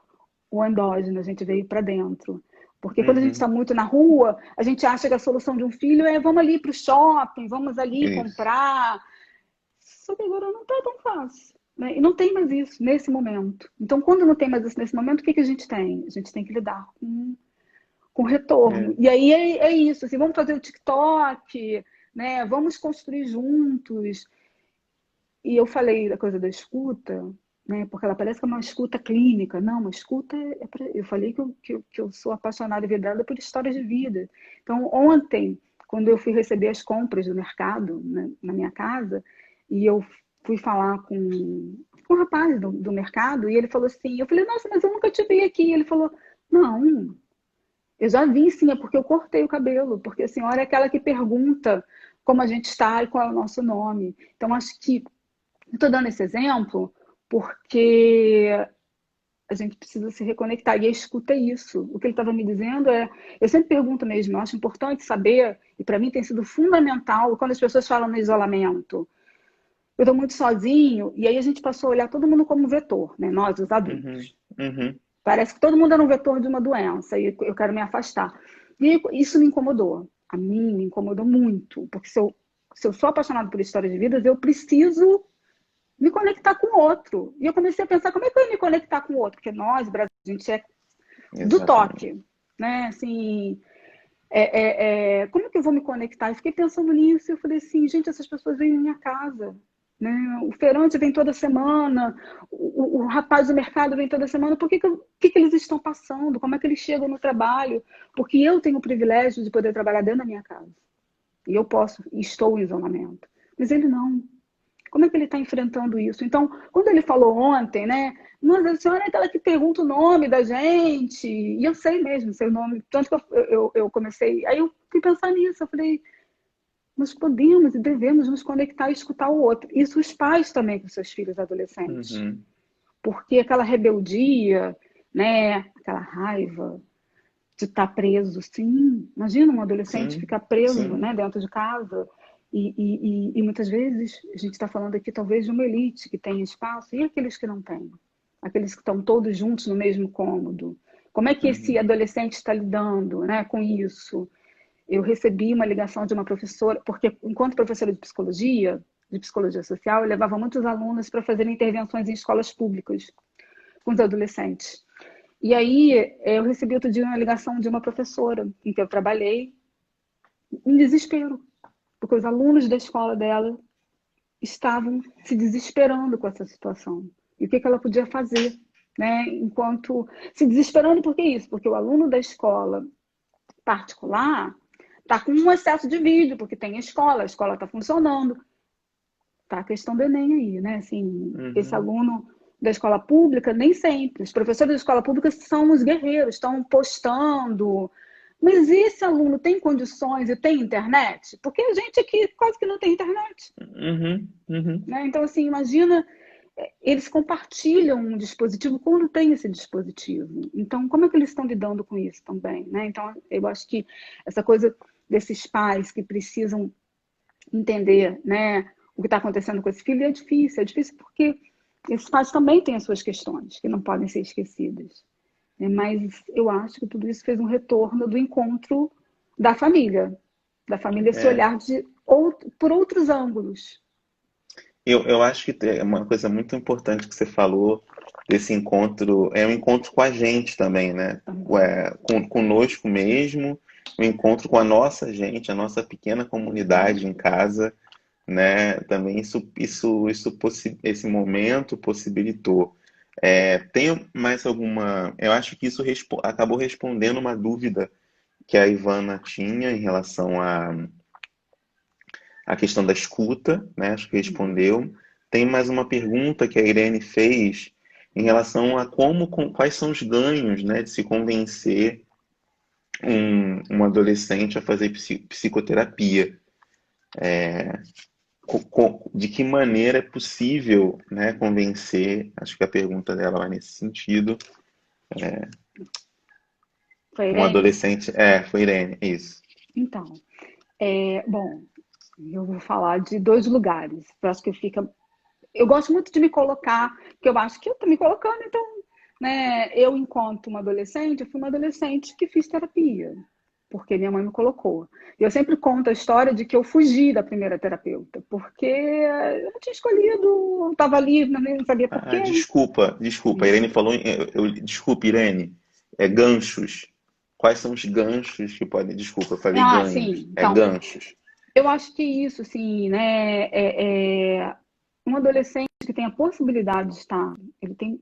o endógeno, a gente veio para dentro. Porque quando a gente está muito na rua, a gente acha que a solução de um filho é vamos ali para o shopping, vamos ali comprar. Só que agora não está tão fácil. Né? E não tem mais isso nesse momento. Então, quando não tem mais isso nesse momento, o que a gente tem? A gente tem que lidar com retorno. E aí é isso. Assim, vamos fazer o TikTok, né? Vamos construir juntos. E eu falei da coisa da escuta, né? Porque ela parece que é uma escuta clínica. Não, uma escuta eu falei que eu sou apaixonada e vidrada por histórias de vida. Então, ontem, quando eu fui receber as compras do mercado, né, na minha casa, e eu fui falar com um rapaz do mercado, e ele falou assim, eu falei, nossa, mas eu nunca te vi aqui. Ele falou, não, eu já vi sim, é porque eu cortei o cabelo, porque a senhora é aquela que pergunta como a gente está e qual é o nosso nome. Então, acho que estou dando esse exemplo porque a gente precisa se reconectar. E a escuta é isso. O que ele estava me dizendo é... Eu sempre pergunto mesmo, eu acho importante saber, e para mim tem sido fundamental, quando as pessoas falam no isolamento. Eu estou muito sozinho, e aí a gente passou a olhar todo mundo como vetor, né? Nós, os adultos. Parece que todo mundo era um vetor de uma doença, e eu quero me afastar. E isso me incomodou. A mim me incomodou muito, porque se eu sou apaixonada por histórias de vidas, eu preciso me conectar com o outro. E eu comecei a pensar, como é que eu ia me conectar com o outro? Porque nós, Brasil, a gente é do toque, né? Assim, como é que eu vou me conectar? Eu fiquei pensando nisso, e eu falei assim, gente, essas pessoas vêm na minha casa, né? O feirante vem toda semana, o rapaz do mercado vem toda semana, por que eles estão passando? Como é que eles chegam no trabalho? Porque eu tenho o privilégio de poder trabalhar dentro da minha casa. E eu posso, e estou em isolamento. Mas ele não. Como é que ele está enfrentando isso? Então, quando ele falou ontem, né? Nossa, a senhora é aquela que pergunta o nome da gente. E eu sei mesmo seu nome. Tanto que eu comecei. Aí eu fui pensar nisso. Eu falei, nós podemos e devemos nos conectar e escutar o outro. Isso os pais também com seus filhos adolescentes. Porque aquela rebeldia, né? Aquela raiva de estar preso. Sim, imagina um adolescente ficar preso, né? Dentro de casa. E muitas vezes a gente está falando aqui talvez de uma elite que tem espaço e aqueles que não têm, aqueles que estão todos juntos no mesmo cômodo. Como é que esse adolescente está lidando, né, com isso? Eu recebi uma ligação de uma professora, porque enquanto professora de psicologia social, eu levava muitos alunos para fazerem intervenções em escolas públicas. com os adolescentes. E aí eu recebi outro dia uma ligação de uma professora em que eu trabalhei, em desespero, porque os alunos da escola dela estavam se desesperando com essa situação. E o que ela podia fazer, né? Enquanto se desesperando, por que isso? Porque o aluno da escola particular está com um excesso de vídeo, porque tem a escola está funcionando. Tá a questão do Enem aí, né? Assim, esse
Uhum.
aluno da escola pública, nem sempre. Os professores da escola pública são os guerreiros, estão postando. Mas esse aluno tem condições e tem internet? Porque a gente aqui quase que não tem internet,
Uhum. Uhum.
né? Então, assim, imagina, eles compartilham um dispositivo quando tem esse dispositivo. Então, como é que eles estão lidando com isso também, né? Então, eu acho que essa coisa desses pais que precisam entender, né, o que está acontecendo com esse filho é difícil porque esses pais também têm as suas questões que não podem ser esquecidas, né? Mas eu acho que tudo isso fez um retorno do encontro da família se
É.
olhar por outros ângulos.
Eu acho que é uma coisa muito importante que você falou desse encontro, é um encontro com a gente também, né?
Também.
Conosco mesmo, o encontro com a nossa gente, a nossa pequena comunidade em casa, né? Também esse momento possibilitou. Tem mais alguma? Eu acho que isso acabou respondendo uma dúvida que a Ivana tinha em relação à questão da escuta, né? Acho que
Uhum.
respondeu. Tem mais uma pergunta que a Irene fez em relação a quais são os ganhos, né, de se convencer um adolescente a fazer psicoterapia. De que maneira é possível, né, convencer, acho que a pergunta dela vai nesse sentido,
Foi a
um
Irene?
adolescente, foi Irene, isso.
Então, bom, eu vou falar de dois lugares. Eu acho que fica. Eu gosto muito de me colocar, porque eu acho que eu estou me colocando, então, né, eu, enquanto uma adolescente, eu fui uma adolescente que fiz terapia, porque minha mãe me colocou. E eu sempre conto a história de que eu fugi da primeira terapeuta, porque eu não tinha escolhido, eu estava ali, não sabia por
Ah,
quê.
desculpa, a Irene falou, desculpa, Irene, ganchos. Quais são os ganchos que podem, desculpa, eu falei
Ah,
ganhos,
sim. Então,
ganchos.
eu acho que isso, assim, né, um adolescente que tem a possibilidade de estar, ele tem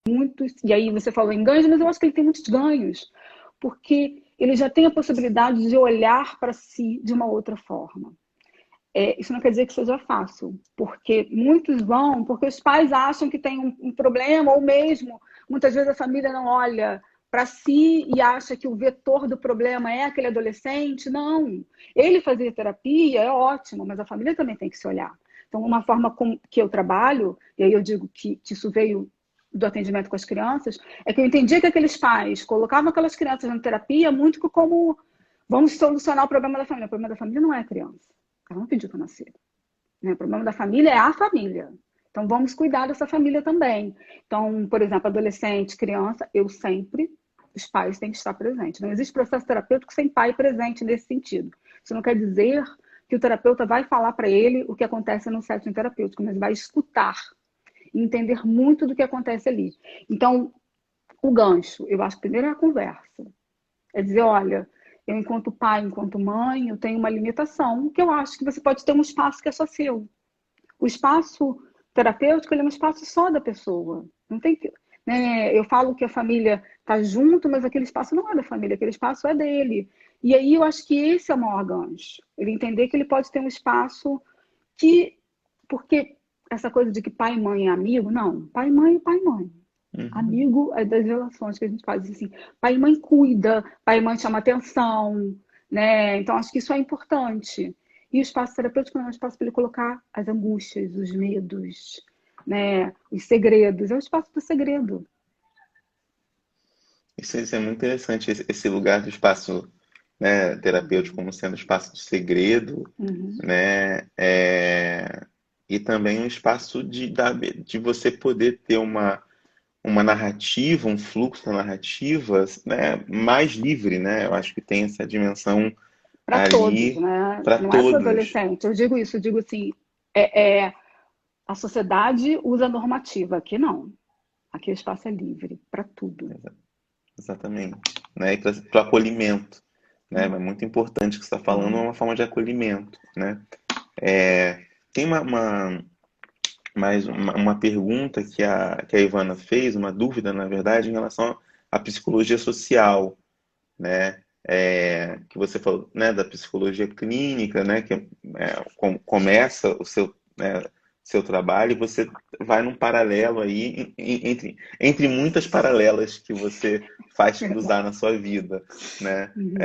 muitos, e aí você falou em ganhos, mas eu acho que ele tem muitos ganhos, porque ele já tem a possibilidade de olhar para si de uma outra forma. Isso não quer dizer que seja fácil, porque muitos vão, porque os pais acham que tem um problema, ou mesmo, muitas vezes a família não olha para si e acha que o vetor do problema é aquele adolescente. Não, ele fazer terapia é ótimo, mas a família também tem que se olhar. Então, uma forma que eu trabalho, e aí eu digo que isso veio do atendimento com as crianças, é que eu entendia que aqueles pais colocavam aquelas crianças na terapia muito como vamos solucionar o problema da família. O problema da família não é a criança. Ela não pediu para nascer, né? O problema da família é a família. Então, vamos cuidar dessa família também. Então, por exemplo, adolescente, criança, os pais têm que estar presentes. Não existe processo terapêutico sem pai presente nesse sentido. Isso não quer dizer que o terapeuta vai falar para ele o que acontece no setting terapêutico, mas vai escutar e entender muito do que acontece ali. Então, o gancho, eu acho que primeiro é a conversa. É dizer, olha, eu enquanto pai, enquanto mãe, eu tenho uma limitação que eu acho que você pode ter um espaço que é só seu. O espaço terapêutico, ele é um espaço só da pessoa. Não tem que, né? Eu falo que a família está junto, mas aquele espaço não é da família, aquele espaço é dele. E aí eu acho que esse é o maior gancho. Ele entender que ele pode ter um espaço que... Porque essa coisa de que pai e mãe é amigo, não. Pai e mãe é pai e mãe.
Uhum.
Amigo é das relações que a gente faz assim. Pai e mãe cuida, pai e mãe chama atenção, né? Então acho que isso é importante. E o espaço terapêutico não é um espaço para ele colocar as angústias, os medos, né? Os segredos. É o espaço do segredo.
Isso é muito interessante, esse lugar do espaço, né, terapêutico
Uhum.
como sendo espaço de segredo,
Uhum.
né, e também um espaço de você poder ter uma narrativa, um fluxo da narrativa, né, mais livre, né? Eu acho que tem essa dimensão
Para todos,
ali
né?
para
Não é para
todos.
adolescente. Eu digo isso, eu digo assim, é, é A sociedade usa a normativa, aqui não. Aqui o espaço é livre para tudo.
Exatamente. Né? E para o acolhimento. Né? É muito importante o que você está falando, é uma forma de acolhimento. Né? Tem uma pergunta que a Ivana fez, uma dúvida, na verdade, em relação à psicologia social, né? Que você falou, né, da psicologia clínica, né, que começa o seu, né, seu trabalho, e você vai num paralelo aí, entre muitas paralelas que você faz cruzar na sua vida, né?
Uhum.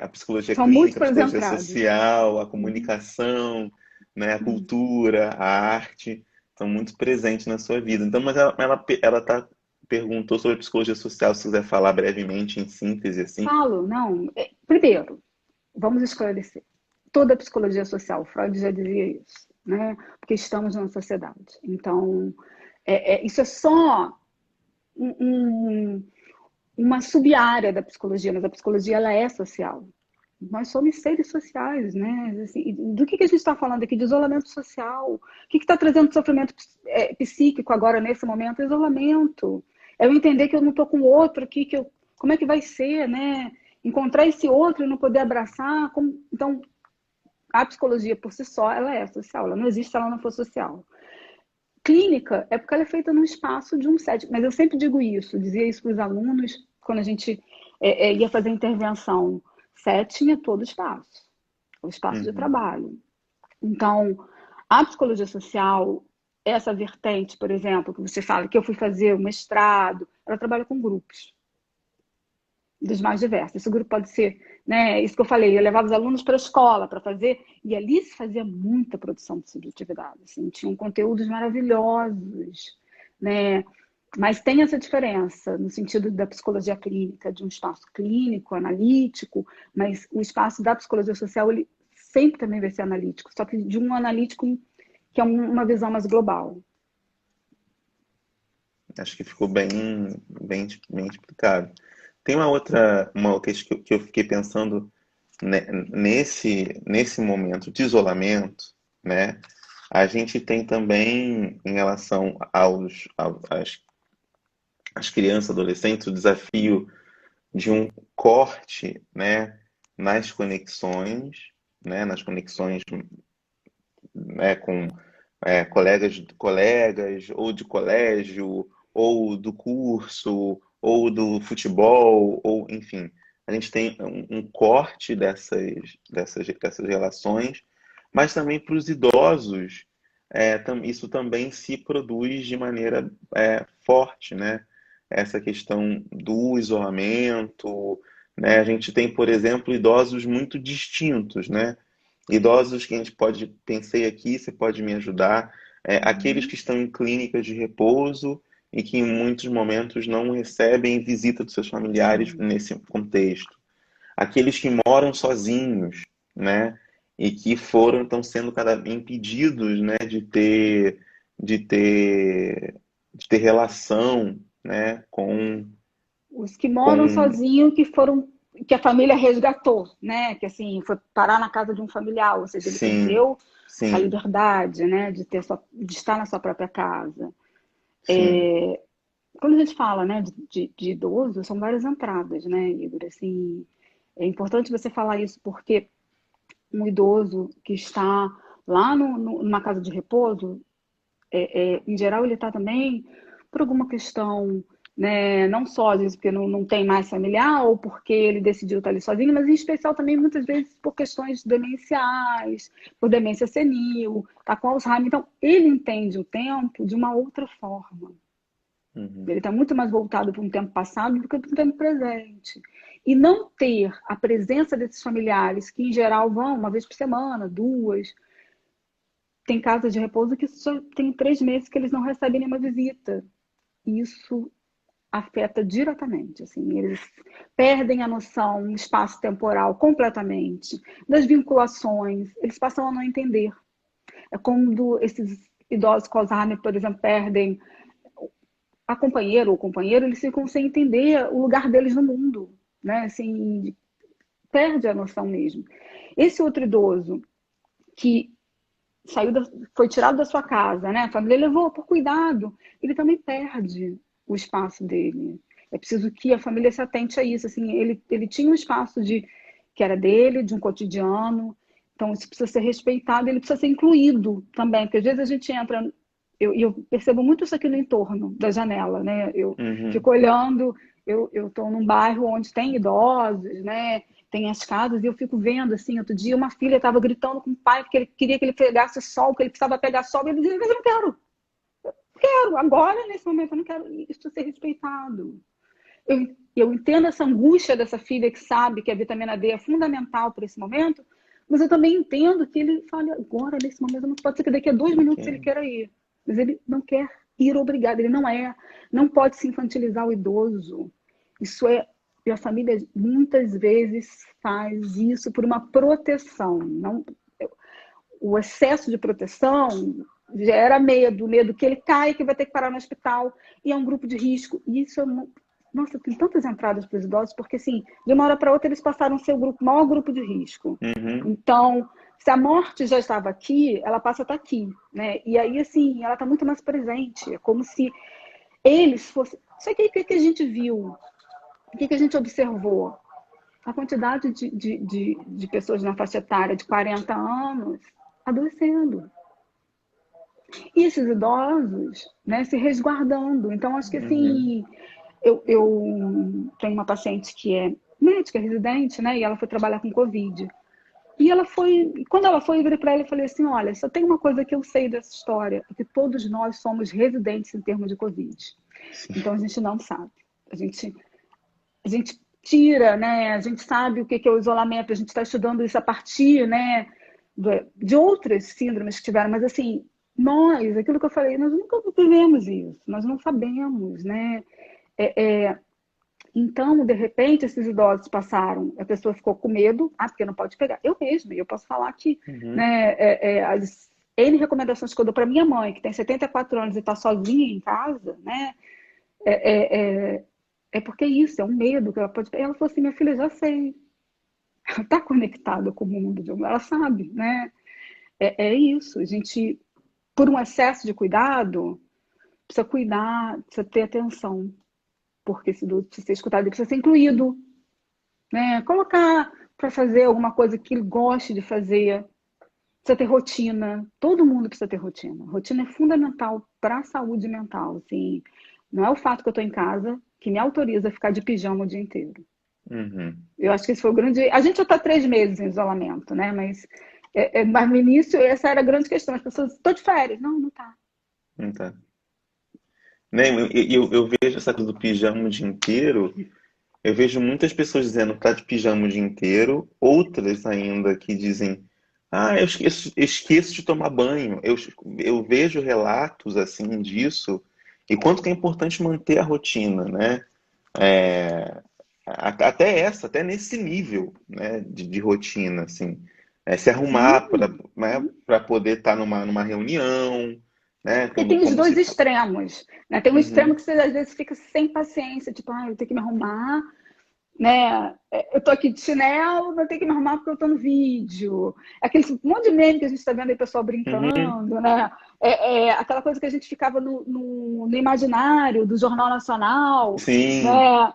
A psicologia
São
clínica, a psicologia
multiplicados.
social, a comunicação, né, a cultura, a arte, estão muito presentes na sua vida. Então, mas ela perguntou sobre psicologia social, se quiser falar brevemente, em síntese, assim.
Falo, não. Primeiro, vamos esclarecer. Toda a psicologia social, Freud já dizia isso, né? Porque estamos numa sociedade. Então, isso é só uma sub-área da psicologia, mas a psicologia ela é social. Nós somos seres sociais, né? Assim, do que a gente está falando aqui? De isolamento social. O que está trazendo sofrimento psíquico agora, nesse momento? Isolamento. É eu entender que eu não estou com o outro aqui, como é que vai ser, né? Encontrar esse outro e não poder abraçar. Então, a psicologia por si só, ela é social. Ela não existe se ela não for social. Clínica é porque ela é feita num espaço de um set. Mas eu sempre digo isso, dizia isso para os alunos quando a gente ia fazer intervenção. Setting é todo espaço, o espaço de
Uhum.
trabalho. Então, a psicologia social, essa vertente, por exemplo, que você fala que eu fui fazer o mestrado, ela trabalha com grupos dos mais diversos. Esse grupo pode ser, né, isso que eu falei, eu levava os alunos para a escola para fazer, e ali se fazia muita produção de subjetividade, assim, tinham conteúdos maravilhosos, né? Mas tem essa diferença no sentido da psicologia clínica, de um espaço clínico, analítico, mas o espaço da psicologia social, ele sempre também vai ser analítico, só que de um analítico que é uma visão mais global.
Acho que ficou bem explicado. Tem uma questão que eu fiquei pensando, né, nesse momento de isolamento, né? A gente tem também, em relação às crianças, adolescentes, o desafio de um corte, né, nas conexões, né, com colegas, ou de colégio, ou do curso, ou do futebol, ou enfim. A gente tem um corte dessas relações, mas também para os idosos, isso também se produz de maneira forte, né? Essa questão do isolamento, né? A gente tem, por exemplo, idosos muito distintos, né? Idosos que a gente pode, pensei aqui, você pode me ajudar, aqueles que estão em clínicas de repouso e que em muitos momentos não recebem visita dos seus familiares nesse contexto. Aqueles que moram sozinhos, né? E que estão sendo impedidos, né, de ter, de ter relação, né,
Os que moram
com,
sozinhos, que a família resgatou, né? Que assim, foi parar na casa de um familiar, ou seja, ele
sim,
perdeu a
sim,
liberdade, né? De estar na sua própria casa.
sim,
Quando a gente fala, né, de idoso, são várias entradas, né, Igor? Assim, é importante você falar isso porque um idoso que está lá numa casa de repouso, em geral, ele está também por alguma questão, né, não só às vezes porque não tem mais familiar ou porque ele decidiu estar ali sozinho, mas em especial também muitas vezes por questões demenciais, por demência senil, tá com Alzheimer. Então, ele entende o tempo de uma outra forma.
uhum,
Ele está muito mais voltado para um tempo passado do que para um tempo presente. E não ter a presença desses familiares, que em geral vão uma vez por semana, duas, tem casas de repouso que só tem 3 meses que eles não recebem nenhuma visita. Isso afeta diretamente, assim, eles perdem a noção espaço-temporal completamente, das vinculações, eles passam a não entender. É quando esses idosos com Alzheimer, por exemplo, perdem a companheira ou o companheiro, eles ficam sem entender o lugar deles no mundo, né? Assim, perde a noção mesmo. Esse outro idoso que foi tirado da sua casa, né? A família levou por cuidado. Ele também perde o espaço dele. É preciso que a família se atente a isso. Assim, ele tinha um espaço que era dele, de um cotidiano. Então, isso precisa ser respeitado, ele precisa ser incluído também, porque às vezes a gente entra, eu percebo muito isso aqui no entorno da janela, né? Eu
Uhum.
fico olhando, eu estou num bairro onde tem idosos, né? Tem as casas, e eu fico vendo, assim, outro dia uma filha estava gritando com o pai porque ele queria que ele pegasse sol, que ele precisava pegar sol, e ele dizia, mas eu não quero, agora, nesse momento, eu não quero isso ser respeitado. Eu entendo essa angústia dessa filha que sabe que a vitamina D é fundamental para esse momento, mas eu também entendo que ele fala agora, nesse momento, não pode ser que daqui a 2 minutos ele
Ok.
queira ir. Mas ele não quer ir obrigado, ele não é. Não pode se infantilizar o idoso. Isso é. E a família muitas vezes faz isso por uma proteção. Não, o excesso de proteção gera medo que ele caia, que vai ter que parar no hospital, e é um grupo de risco. E isso é nossa, tem tantas entradas para os idosos, porque assim, de uma hora para outra eles passaram a ser o maior grupo de risco.
Uhum.
Então, se a morte já estava aqui, ela passa a estar aqui, né? E aí, assim, ela está muito mais presente. É como se eles fossem. Isso aqui, o que a gente viu? O que a gente observou? A quantidade de pessoas na faixa etária de 40 anos adoecendo. E esses idosos, né, se resguardando. Então, acho que
Uhum.
assim, eu tenho uma paciente que é médica, residente, né, e ela foi trabalhar com Covid. E ela foi, quando ela foi, eu virei para ela e falei assim, olha, só tem uma coisa que eu sei dessa história, é que todos nós somos residentes em termos de Covid.
Sim.
Então, a gente não sabe. A gente tira, né, a gente sabe o que é o isolamento, a gente está estudando isso a partir, né, de outras síndromes que tiveram, mas assim, nós, aquilo que eu falei, nós nunca vivemos isso, nós não sabemos, né? Então, de repente, esses idosos passaram, a pessoa ficou com medo, porque não pode pegar. Eu mesma, eu posso falar que,
Uhum.
né, as N recomendações que eu dou para minha mãe, que tem 74 anos e está sozinha em casa, né, é, é, é porque isso, é um medo que ela pode pegar. Ela falou assim, minha filha, já sei, ela está conectada com o mundo, ela sabe, né? É isso, a gente, por um excesso de cuidado, precisa cuidar, precisa ter atenção, porque esse idoso precisa ser escutado, ele precisa ser incluído, né? Colocar para fazer alguma coisa que ele goste de fazer, precisa ter rotina, todo mundo precisa ter rotina. Rotina é fundamental para a saúde mental, assim, não é o fato que eu estou em casa que me autoriza a ficar de pijama o dia inteiro.
Uhum.
Eu acho que esse foi o grande. A gente já está 3 meses em isolamento, né? Mas no início essa era a grande questão. As pessoas, estou de férias. Não, não tá.
Tá. Né, eu vejo essa coisa do pijama o dia inteiro. Eu vejo muitas pessoas dizendo que tá de pijama o dia inteiro, outras ainda que dizem, ah, eu esqueço de tomar banho. Eu vejo relatos assim disso, e quanto que é importante manter a rotina, né? Até nesse nível, né, de rotina, assim. Se arrumar para,
Sim.
né, para poder estar numa reunião, né?
E
Como,
tem os
como
dois
se fala.
extremos, né? Tem um extremo
Uhum,
que você às vezes fica sem paciência, tipo, eu tenho que me arrumar, né? Eu tô aqui de chinelo, vou ter que me arrumar porque eu tô no vídeo. Aquele monte de meme que a gente está vendo aí, pessoal
uhum,
brincando, né? Aquela coisa que a gente ficava no imaginário do Jornal Nacional,
sim,
né?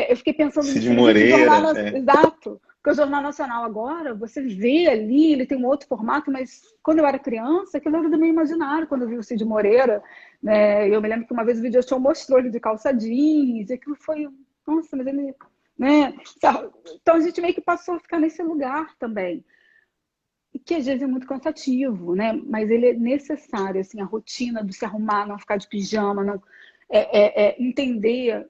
Eu fiquei pensando
Cid
nisso, gente, o Jornal
Moreira,
Exato. Porque o Jornal Nacional agora, você vê ali, ele tem um outro formato, mas quando eu era criança, aquilo era do meu imaginário, quando eu vi o Cid Moreira, né? Eu me lembro que uma vez o vídeo show mostrou ele de calça jeans, e aquilo foi, nossa, mas ele, né? Então a gente meio que passou a ficar nesse lugar também, e que às vezes é muito cansativo, né? Mas ele é necessário, assim, a rotina do se arrumar, não ficar de pijama, não entender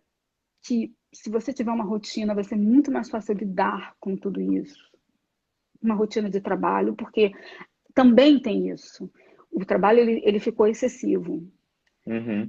que se você tiver uma rotina, vai ser muito mais fácil lidar com tudo isso. Uma rotina de trabalho, porque também tem isso. O trabalho ele ficou excessivo.
uhum,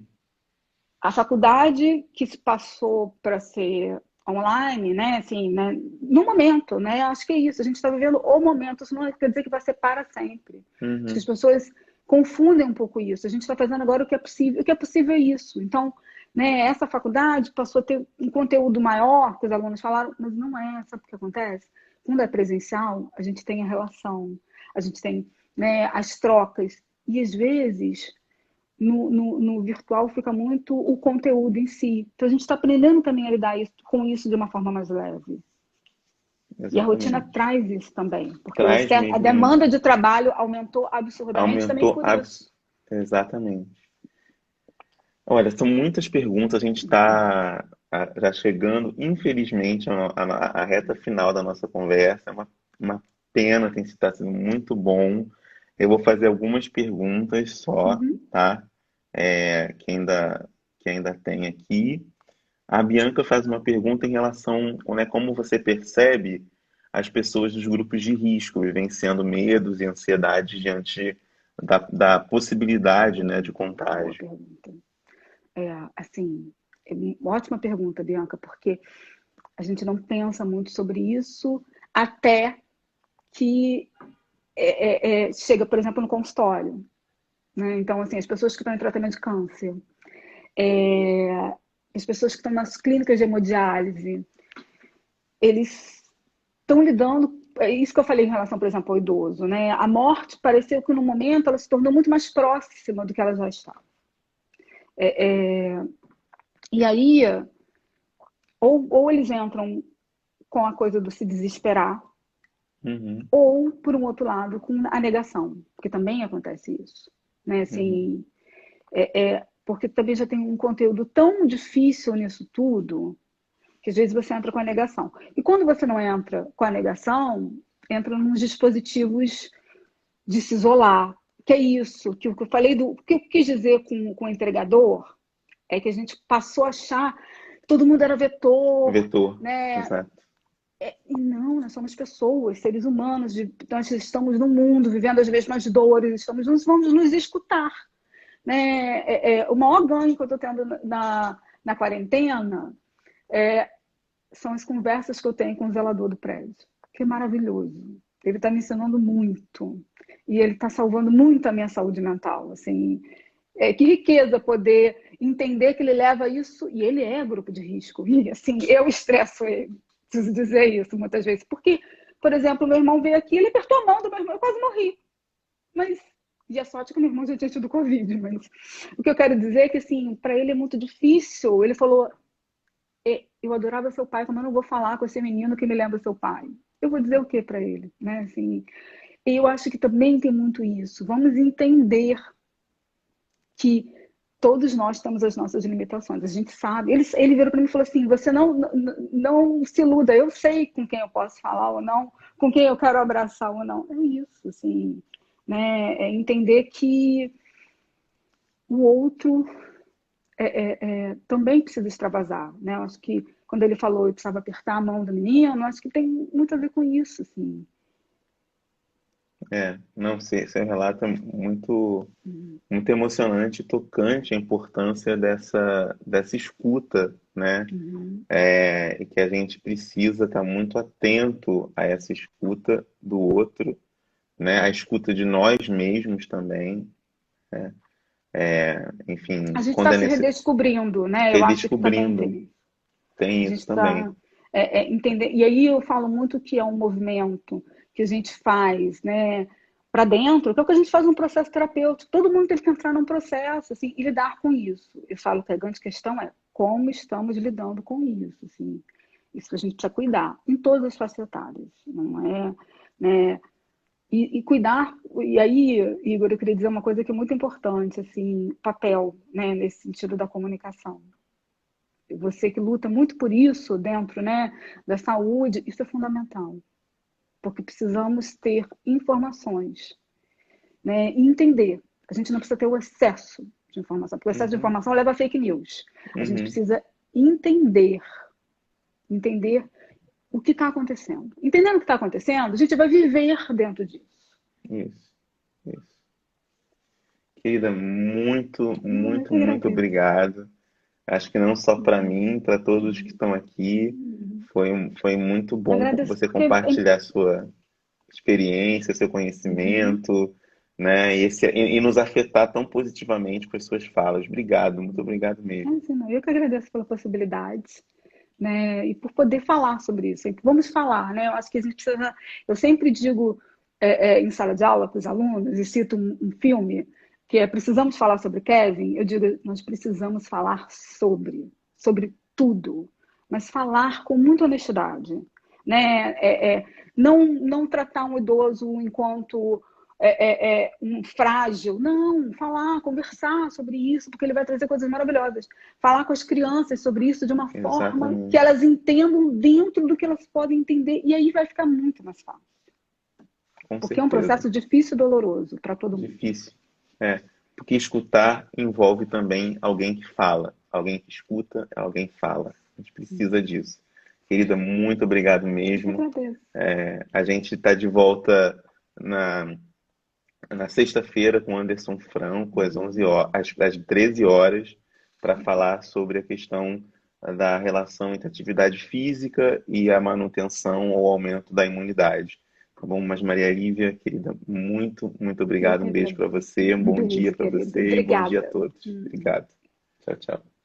A faculdade que se passou para ser online, né? Assim, né? No momento, né? Acho que é isso. A gente está vivendo o momento. Isso não quer dizer que vai ser para sempre. Acho que as
uhum,
pessoas confundem um pouco isso. A gente está fazendo agora o que é possível. O que é possível é isso. Então, né? Essa faculdade passou a ter um conteúdo maior, que os alunos falaram, mas não é. Sabe o que acontece? Quando é presencial, a gente tem a relação, a gente tem né, as trocas. E às vezes no virtual fica muito o conteúdo em si. Então a gente está aprendendo também a lidar com isso de uma forma mais leve. E a rotina
Exatamente.
traz isso também, porque
Traz
a
mesmo,
demanda de trabalho aumentou absurdamente também
aumentou
por isso.
exatamente. Olha, são muitas perguntas, a gente está já chegando, infelizmente, à reta final da nossa conversa. É uma pena, tem está sendo muito bom. Eu vou fazer algumas perguntas só,
Uhum.
tá? Que ainda tem aqui. A Bianca faz uma pergunta em relação, né, como você percebe as pessoas dos grupos de risco vivenciando medos e ansiedades diante da possibilidade, né, de
Boa
contágio.
pergunta. Assim, uma ótima pergunta, Bianca, porque a gente não pensa muito sobre isso até que chega, por exemplo, no consultório, né? Então, assim, as pessoas que estão em tratamento de câncer, é, as pessoas que estão nas clínicas de hemodiálise, eles estão lidando. É isso que eu falei em relação, por exemplo, ao idoso, né? A morte pareceu que no momento ela se tornou muito mais próxima do que ela já estava. E aí, ou eles entram com a coisa do se desesperar,
Uhum,
ou, por um outro lado, com a negação, porque também acontece isso. Né?
uhum.
Assim, porque também já tem um conteúdo tão difícil nisso tudo, que às vezes você entra com a negação. E quando você não entra com a negação, entra nos dispositivos de se isolar. Que é isso, que o que eu falei o que eu quis dizer com o entregador é que a gente passou a achar que todo mundo era vetor,
Vetor,
né?
exato.
E não, nós somos pessoas, seres humanos, nós estamos no mundo, vivendo as mesmas dores, vamos nos escutar. Né? O maior ganho que eu estou tendo na quarentena são as conversas que eu tenho com o zelador do prédio, que é maravilhoso. Ele está me ensinando muito e ele está salvando muito a minha saúde mental. Assim, que riqueza poder entender que ele leva isso, e ele é grupo de risco. E assim, eu estresso ele, preciso dizer isso muitas vezes. Porque, por exemplo, meu irmão veio aqui, ele apertou a mão do meu irmão, eu quase morri. Mas, e a sorte é que meu irmão já tinha tido Covid, mas o que eu quero dizer é que, assim, para ele é muito difícil. Ele falou, eu adorava seu pai, como eu não vou falar com esse menino que me lembra seu pai? Eu vou dizer o que para ele, né? Assim, e eu acho que também tem muito isso. Vamos entender que todos nós temos as nossas limitações. A gente sabe. Ele virou para mim e falou assim: você não se iluda. Eu sei com quem eu posso falar ou não, com quem eu quero abraçar ou não. É isso, assim, né? É entender que o outro também precisa extravasar, né? Eu acho que quando ele falou que precisava apertar a mão do menino, acho que tem muito a ver com isso, assim.
Não, seu relato é muito emocionante e tocante a importância dessa escuta, né?
Uhum.
E que a gente precisa estar muito atento a essa escuta do outro, né? A escuta de nós mesmos também,
A
enfim,
gente
quando
está
é
se
necessário,
redescobrindo, né? Eu acho que também
redescobrindo,
tem.
tem
A gente
isso também.
está entendendo. E aí eu falo muito que é um movimento que a gente faz, né, para dentro, que é o que a gente faz num processo terapêutico. Todo mundo tem que entrar num processo, assim, e lidar com isso. Eu falo que a grande questão é como estamos lidando com isso, assim. Isso a gente precisa cuidar em todas as facetas, não é, né? E cuidar, e aí, Igor, eu queria dizer uma coisa que é muito importante, assim, papel, né, nesse sentido da comunicação. Você que luta muito por isso dentro, né, da saúde, isso é fundamental, porque precisamos ter informações, né, e entender. A gente não precisa ter o excesso de informação, porque o excesso de
Uhum,
informação leva a fake news. A gente
uhum,
precisa entender, entender o que está acontecendo. Entendendo o que está acontecendo, a gente vai viver dentro disso.
isso, isso. Querida, muito,
Eu
muito,
que
muito
agradeço.
obrigado. Acho que não só para mim, para todos que estão aqui, foi muito
Eu
bom
agradeço
você
porque
compartilhar sua experiência, seu
uhum.
conhecimento, né? E nos afetar tão positivamente com as suas falas. Obrigado, muito obrigado mesmo.
Assim, não, eu que agradeço pela possibilidade, né? E por poder falar sobre isso. Vamos falar, né? Eu acho que a gente precisa. Eu sempre digo em sala de aula com os alunos e cito um filme que é Precisamos Falar sobre Kevin, eu digo, nós precisamos falar sobre tudo, mas falar com muita honestidade, né? Não tratar um idoso enquanto um frágil, não, falar, conversar sobre isso, porque ele vai trazer coisas maravilhosas. Falar com as crianças sobre isso de uma forma que
Exatamente.
elas entendam dentro do que elas podem entender, e aí vai ficar muito mais fácil.
Com
Porque é um
certeza.
processo difícil e doloroso para todo mundo.
Difícil. Porque escutar envolve também alguém que fala. Alguém que escuta, alguém que fala. A gente precisa disso. Querida, muito obrigado
Eu
mesmo.
agradeço.
A gente está de volta na sexta-feira com Anderson Franco, às 11 horas, às 13 horas, para falar sobre a questão da relação entre atividade física e a manutenção ou aumento da imunidade. Tá bom? Mas Maria Lívia, querida, muito, muito
Eu
obrigado.
que
Um beijo para
agradeço.
você, um
Um
bom dia
beijo,
para
querida.
você e bom dia a
Obrigada.
todos. Obrigado. Tchau, tchau.